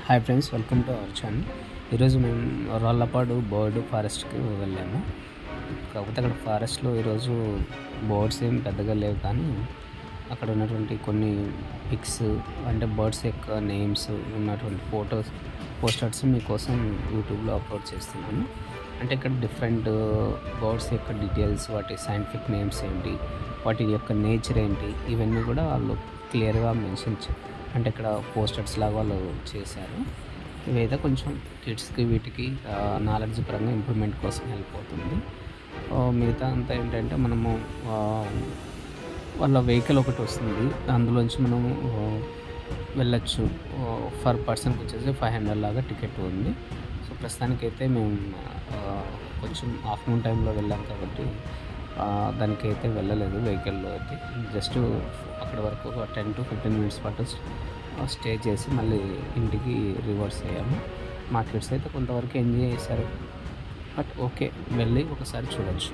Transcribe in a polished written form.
Hi friends, welcome to our channel. ఈరోజు మేము Rallapadu bird ఫారెస్ట్కి వెళ్ళాము. కాకపోతే అక్కడ ఫారెస్ట్లో ఈరోజు బర్డ్స్ ఏం పెద్దగా లేవు, కానీ అక్కడ ఉన్నటువంటి కొన్ని పిక్స్, అంటే బర్డ్స్ యొక్క నేమ్స్ ఉన్నటువంటి పోస్టర్స్ మీకోసం యూట్యూబ్లో అప్లోడ్ చేస్తున్నాను. అంటే ఇక్కడ డిఫరెంట్ బర్డ్స్ యొక్క డీటెయిల్స్, వాటి సైంటిఫిక్ నేమ్స్ ఏంటి, వాటి యొక్క నేచర్ ఏంటి, ఇవన్నీ కూడా వాళ్ళు క్లియర్గా మెన్షన్ అంటే ఇక్కడ పోస్టర్స్ లాగా వాళ్ళు చేశారు. ఇవైతే కొంచెం కిడ్స్కి వీటికి నాలెడ్జ్ పరంగా ఇంప్రూవ్మెంట్ కోసం హెల్ప్ అవుతుంది. మిగతా అంతా ఏంటంటే మనము వాళ్ళ వెహికల్ ఒకటి వస్తుంది, అందులోంచి మనము వెళ్ళచ్చు. ఫర్ పర్సన్కి వచ్చేసి 500 లాగా టికెట్ ఉంది. సో ప్రస్తుతానికైతే మేము కొంచెం ఆఫ్టర్నూన్ టైంలో వెళ్ళాం కాబట్టి దానికైతే వెళ్ళలేదు వెహికల్లో అయితే. జస్ట్ అక్కడి వరకు ఒక 10 to 15 మినిట్స్ పాటు స్టే చేసి మళ్ళీ ఇంటికి రివర్స్ అయ్యాము. మా కిడ్స్ అయితే కొంతవరకు ఎంజాయ్ చేశారు, బట్ ఓకే, వెళ్ళి ఒకసారి చూడొచ్చు.